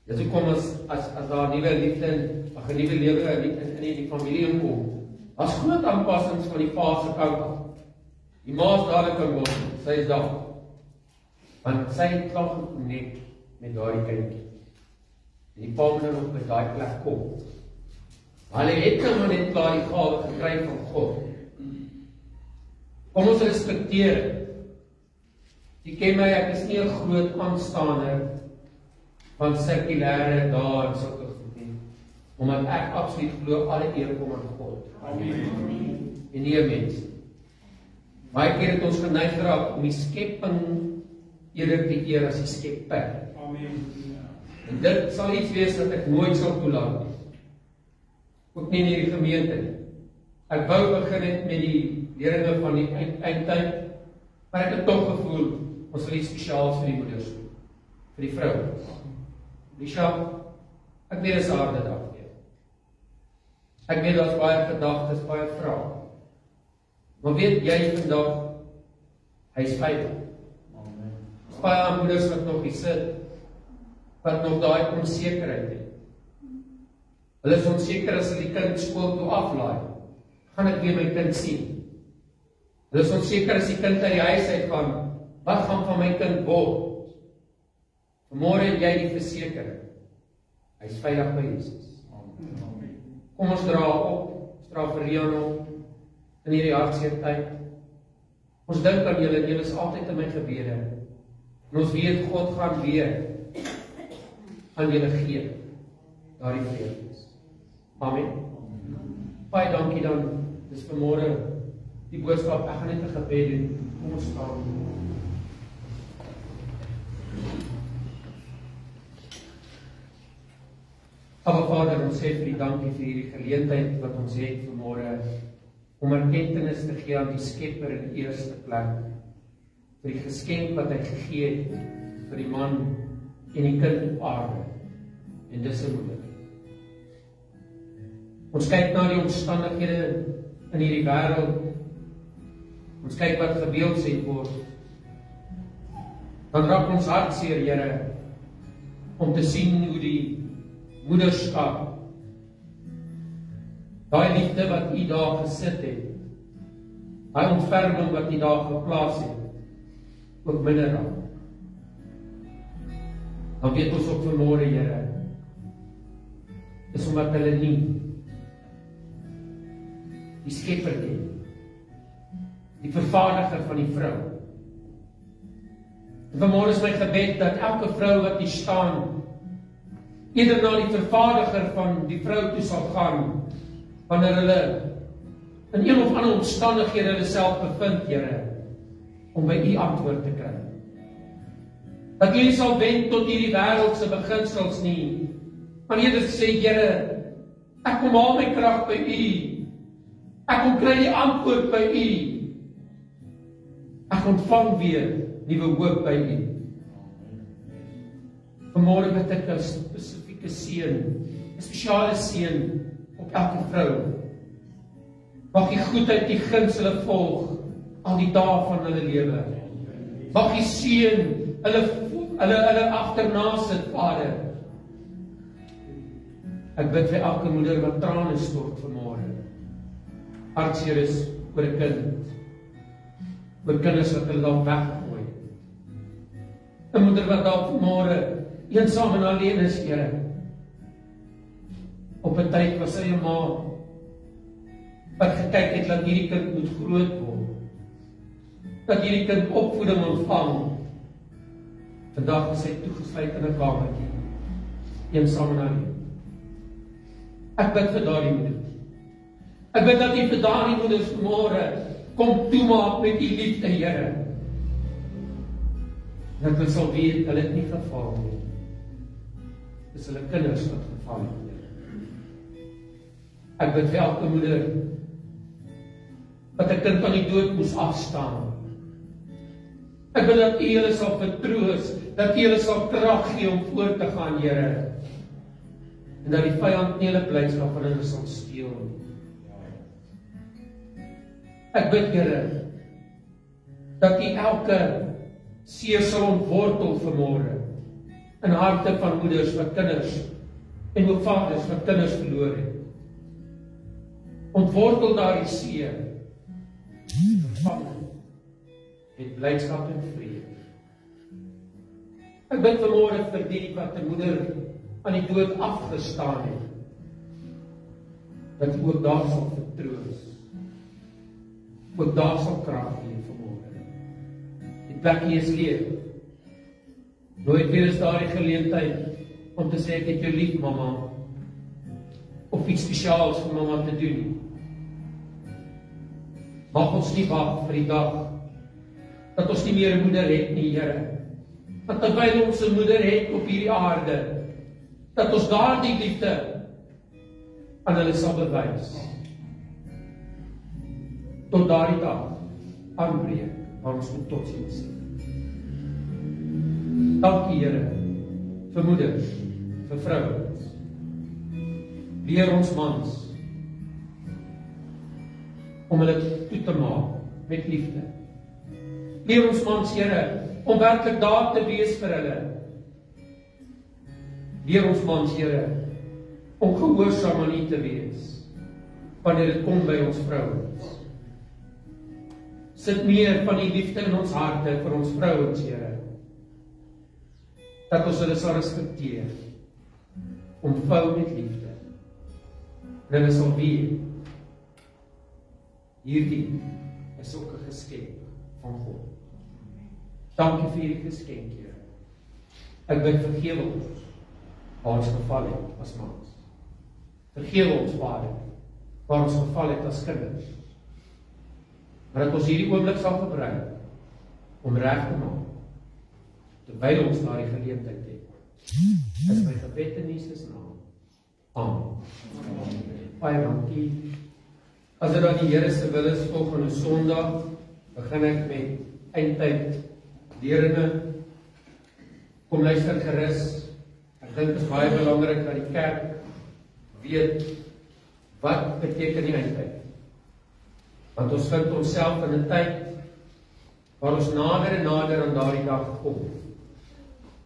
[SPEAKER 6] Dis hoekom as daar 'n nuwe liefde, 'n nuwe lewe in die familie inkom, as groot aanpassings van die pa se kant af. Die ma is dadelik kan word, sy is daar. Want sy het klaar gekonnek met daardie kindjie. En die pa moet nou nog by daai plek kom. Hulle het nou maar net klaar die gawe gekry van God. Kom ons respekteer dit. Jy ken my, ek is nie 'n groot aanstaander van sekulêre dae en sulke goed nie. Omdat ek absoluut glo alle eer kom aan God. Amen. En nie 'n mens. Baie keer het ons geneig geraak om die skepping eerder te eer as die skepper.
[SPEAKER 3] Amen.
[SPEAKER 6] En dit sal iets wees wat ek nooit sal toelaat nie. Ook nie in hierdie gemeente nie. Ek wou begin het met die leringe van die eindtyd, maar ek het tog gevoel, ons wil iets spesiaals vir die moeders doen, vir die vrouens. Lisha, ek weet is harde dag weer. Ek weet daar's baie gedagtes, baie vrae. Maar weet jy vandag, hy is veilig. Daar's baie moeders wat nog hier sit, wat nog daai onsekerheid het. Hulle is onseker as hulle die kind skool toe aflaai. Gaan ek weer my kind sien? Hulle is onseker as die kind uit die huis uitgaan. Wat gaan van my kind word? Vanmôre het jy die versekering. Hy is veilig by Jesus. Kom ons dra op, ons dra vir Rian op in hierdie hartseer tyd. Ons dink aan julle, julle is altyd in my gebede. En ons weet God gaan weer aan julle gee daardie vrede. Amen. Baie dankie dan. Dis vanmôre die boodskap. Ek gaan net 'n gebed doen. Kom ons staan. Aba Vader, ons sê vir U dankie vir hierdie geleentheid wat ons het vanmôre om erkenning te gee aan die Skepper in die eerste plek. Vir die geskenk wat Hy gegee het vir die man en die kind op aarde. En dis 'n moeder. Ons kyk na die omstandighede in hierdie wêreld. Ons kyk wat gebeeld word. Dan raak ons hartseer, Here, om te sien hoe die moederskap, daai liefde wat U daar gesit het, daai ontferming wat U daar geplaas het, ook minder raak. Dan weet ons ook vanmôre, Here, is omdat hulle nie die Skepper ken, die vervaardiger van die vrou. En vanmôre is my gebed dat elke vrou wat hier staan, eerder na die vervaardiger van die vrou toe sal gaan, wanneer hulle in een of ander omstandighede hulle self bevind, Here, om by U antwoord te kry. Dat U sal wend tot hierdie wêreldse beginsels nie, maar eerder sê, Here, ek kom haal my krag by U. Ek kom kry die antwoord by U. Ek ontvang weer nuwe hoop by U. Vanmôre bid ek 'n spesifieke seën, 'n spesiale seën op elke vrou. Mag die goedheid, die guns hulle volg al die dae van hulle lewe. Mag die seën hulle agterna sit, Vader. Ek bid vir elke moeder wat trane stort vanmôre. Hartseer is oor 'n kind, oor kinders wat hulle dalk weggegooi het. 'n Moeder wat dalk vanmôre eensaam en alleen is, Here. Op 'n tyd was sy 'n ma wat gekyk het dat hierdie kind moet groot word, dat hierdie kind opvoeding ontvang. Vandag is sy toegesluit in 'n kamertjie, eensaam en alleen. Ek bid vir daardie moeder. Ek bid dat U vir daardie moeders vanmôre kom toemaak met U liefde, Here. Dat hulle sal weet, hulle het nie geval nie. Dis hulle kinders wat geval het, Here. Ek bid vir elke moeder wat 'n kind aan die dood moes afstaan. Ek bid dat U hulle sal vertroos, dat U hulle sal krag gee om voort te gaan, Here. En dat die vyand nie hulle blydskap van hulle sal steel nie. Ek bid, Here, dat U elke seer sal ontwortel vanmôre in harte van moeders wat kinders en ook vaders wat kinders verloor het. Ontwortel daardie seer met blydskap en vrede. Ek bid vanmôre vir die wat 'n moeder aan die dood afgestaan het, dat U ook daar sal vertroos, ook daar sal krag gee vanmôre. Die plek hier is leeg. Nooit weer is daar die geleentheid om te sê ek het jou lief, mamma, of iets spesiaals vir mamma te doen. Mag ons nie wag vir die dag dat ons nie meer 'n moeder het nie, Here. Want terwyl ons 'n moeder het op hierdie aarde, dat ons daardie liefde aan hulle sal bewys. Tot daardie dag aanbreek, waar ons moet totsiens sê. Dankie, Here, vir moeders, vir vrouens. Leer ons mans om hulle toe te maak met liefde. Leer ons mans, Here, om werklik daar te wees vir hulle. Leer ons mans, Here, om gehoorsaam aan U te wees wanneer dit kom by ons vrouens. Sit meer van die liefde in ons harte vir ons vrouens, Here, dat ons hulle sal respekteer, omvou met liefde, en hulle sal weet, hierdie is ook 'n geskenk van God. Dankie vir hierdie geskenk, Here. Ek bid vergewe ons, waar ons geval het as mans. Vergewe ons, Vader, waar ons geval het as kinders. Maar dat ons hierdie oomblik sal gebruik om reg te maak, terwyl ons na die geleentheid het. Is my gebed in Jesus naam. Amen. Baie dankie. As dit dan die Here se wil is, volgende Sondag begin ek met eindtyd leringe. Kom luister gerus. Ek dink dit is baie belangrik dat die kerk weet wat beteken die eindtyd. Want ons vind onsself in 'n tyd waar ons nader en nader aan daardie dag kom,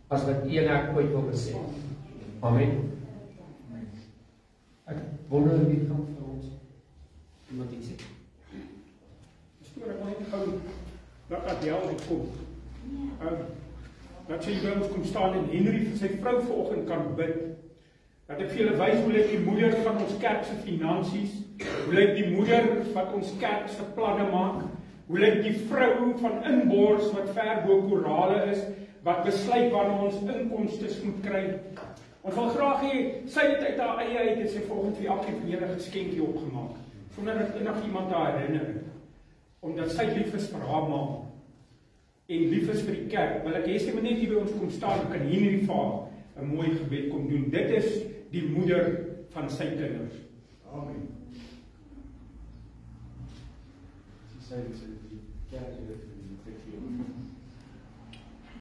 [SPEAKER 6] as wat U en ek ooit wil besef. Amen. Ek wonder wie kan vir ons iemand iets sê.
[SPEAKER 7] Stoor ek wil net gou dat Adel kom. Dat sy by ons kom staan en Henry vir sy vrou vanoggend kan bid. Dat ek vir julle wys hoe lyk die moeder van ons kerk se finansies, hoe lyk die moeder wat ons kerk se planne maak, hoe lyk die vrou van inbors wat ver bo korale is, wat besluit wanneer ons inkomstes moet kry. Ons wil graag hê, sy het uit haar eie uit en sy vanoggend vir elkeen van julle 'n geskenkie opgemaak, sonder dat enig iemand daar herinner, omdat sy lief is vir haar ma en lief is vir die kerk. Wil ek hê sy moet net hier by ons kom staan, kan Henry vir haar 'n mooi gebed kom doen. Dit is die moeder van sy kinders. Amen.
[SPEAKER 3] Sy sê die kerk het dit